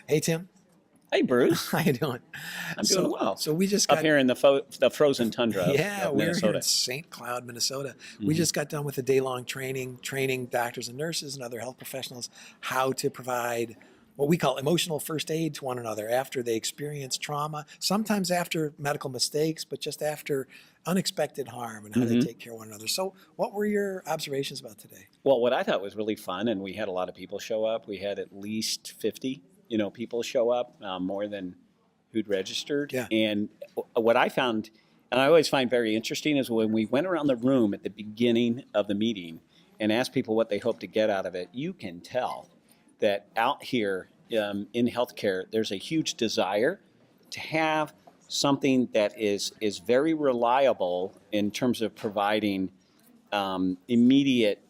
Hey, Tim. Hey, Bruce. How you doing? I'm doing well. So we just Up got, here in the frozen tundra yeah, of we're here in Minnesota. St. Cloud, Minnesota. We Hmm. just got done with a day-long training doctors and nurses and other health professionals how to provide what we call emotional first aid to one another after they experience trauma, sometimes after medical mistakes, but just after unexpected harm and how they Hmm. take care of one another. So what were your observations about today? Well, what I thought was really fun, and we had a lot of people show up. We had at least 50, people show up, more than who'd registered. Yeah. And what I found, and I always find very interesting, is when we went around the room at the beginning of the meeting and asked people what they hope to get out of it, you can tell that out here in healthcare, there's a huge desire to have something that is very reliable in terms of providing immediate,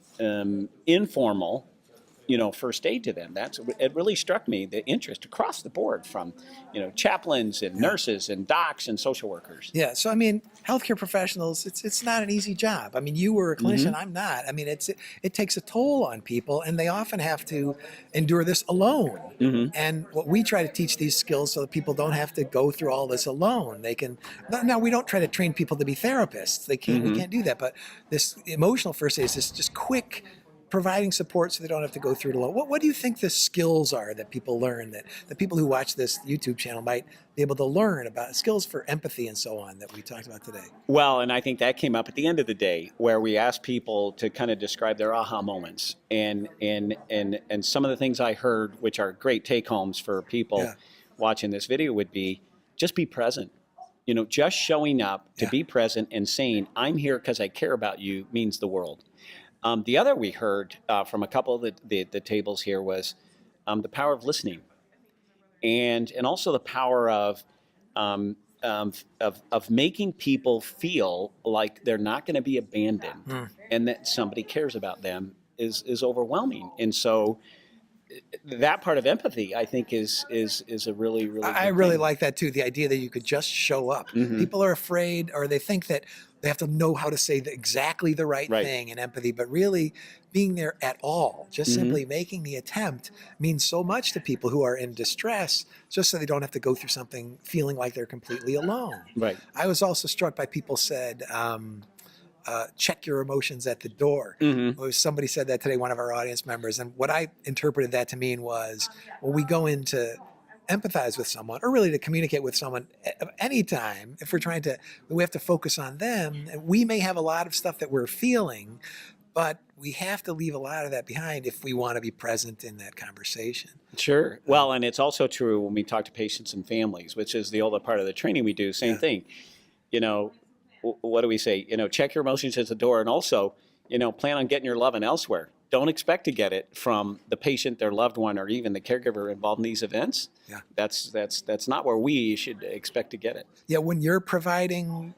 informal, first aid to them. It really struck me, the interest across the board from, chaplains and Yeah. nurses and docs and social workers. Yeah, so I mean, healthcare professionals, it's not an easy job. I mean, you were a clinician, Hmm. I'm not. I mean, it takes a toll on people, and they often have to endure this alone. Hmm. And what we try to teach these skills so that people don't have to go through all this alone. They can now we don't try to train people to be therapists. They can't we Hmm. can't do that. But this emotional first aid is just quick providing support so they don't have to go through it alone. What do you think the skills are that people learn, that the people who watch this YouTube channel might be able to learn about, skills for empathy and so on, that we talked about today? Well, and I think that came up at the end of the day, where we asked people to kind of describe their aha moments, and some of the things I heard, which are great take homes for people Yeah, watching this video, would be just be present. Just showing up to yeah, be present and saying, I'm here because I care about you, means the world. The other we heard from a couple of the tables here was the power of listening, and also the power of making people feel like they're not going to be abandoned, mm. and that somebody cares about them is overwhelming. And so that part of empathy, I think, is a really, really I good really thing. like that too. The idea that you could just show up. Hmm. People are afraid, or they think that they have to know how to say exactly the right Right. thing in empathy, but really being there at all, just Hmm. simply making the attempt, means so much to people who are in distress, just so they don't have to go through something feeling like they're completely alone. Right. I was also struck by people said, check your emotions at the door. Hmm. Somebody said that today, one of our audience members. And what I interpreted that to mean was, when we go in to empathize with someone, or really to communicate with someone at any time, if we're trying to, we have to focus on them. And we may have a lot of stuff that we're feeling, but we have to leave a lot of that behind if we want to be present in that conversation. Sure. Well, and it's also true when we talk to patients and families, which is the older part of the training we do. Same Yeah. thing. You know, what do we say? Check your emotions at the door, and also, plan on getting your loving elsewhere. Don't expect to get it from the patient, their loved one, or even the caregiver involved in these events. Yeah. That's not where we should expect to get it. Yeah, when you're providing,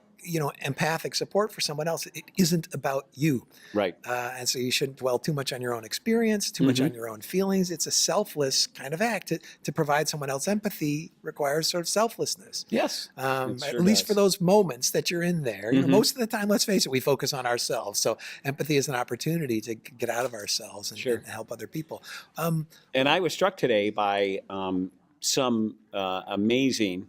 empathic support for someone else, it isn't about you. Right. And so you shouldn't dwell too much on your own experience, too much Hmm. on your own feelings. It's a selfless kind of act. To provide someone else empathy requires sort of selflessness. Yes. It At sure least for does. those moments that you're in there. Hmm. Most of the time, let's face it, we focus on ourselves. So empathy is an opportunity to get out of ourselves and, Sure. and help other people. Um, And I was struck today by some amazing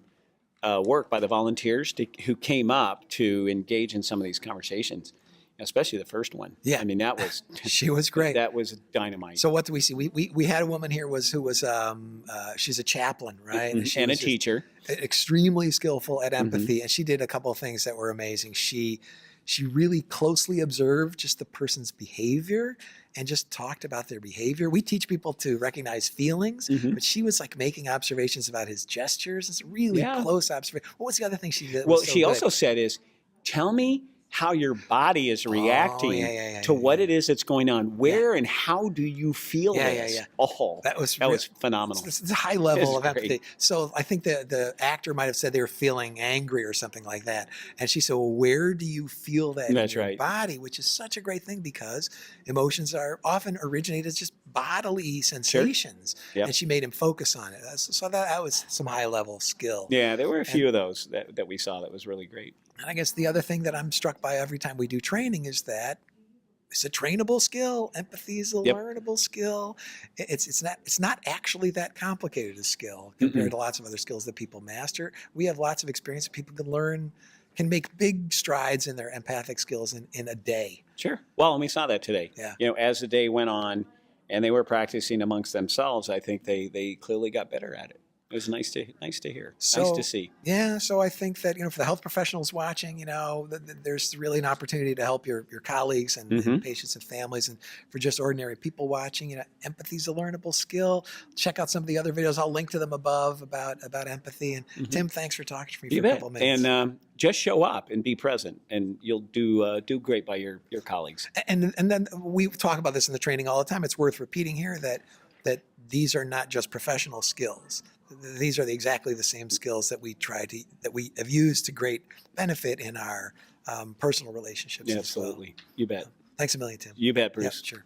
work by the volunteers who came up to engage in some of these conversations, especially the first one. Yeah. I mean, that was she was great. that was dynamite. So what do we see? We had a woman here who was she's a chaplain, right? Mhm. She And a was just teacher. extremely skillful at Hmm. empathy, and she did a couple of things that were amazing. She really closely observed just the person's behavior and just talked about their behavior. We teach people to recognize feelings, Hmm. but she was like making observations about his gestures. It's really Yeah. close observation. What was the other thing she did? Well, Was so she good? also said tell me how your body is Oh, reacting yeah, to what yeah. it is that's going on. Where and how do you feel Yeah, this? yeah. Oh, That was that was phenomenal. It's a high level of It's empathy. great. So I think the actor might have said they were feeling angry or something like that. And she said, well, where do you feel that That's in your right. body? Which is such a great thing, because emotions are often originate as just bodily sensations. Yep. And she made him focus on it. So that was some high level skill. Yeah, there were a And, few of those that we saw that was really great. and I guess the other thing that I'm struck by every time we do training is that it's a trainable skill. Empathy is a Yep. learnable skill. It's not actually that complicated a skill Mm-mm. compared to lots of other skills that people master. We have lots of experience that people can learn, can make big strides in their empathic skills in a day. Sure. Well, and we saw that today. Yeah. As the day went on and they were practicing amongst themselves, I think they clearly got better at it. It was nice to hear. So, Nice to see. Yeah, so I think that for the health professionals watching, there's really an opportunity to help your colleagues and Mhm. patients and families, and for just ordinary people watching, empathy is a learnable skill. Check out some of the other videos. I'll link to them above about empathy. And Mhm. Tim, thanks for talking to me You for a bet. couple of minutes. And just show up and be present, and you'll do great by your colleagues. And then we talk about this in the training all the time. It's worth repeating here that these are not just professional skills. These are exactly the same skills that we have used to great benefit in our personal relationships. Yeah, as well. absolutely. You bet. Thanks a million, Tim. You bet, Yeah, Bruce. sure.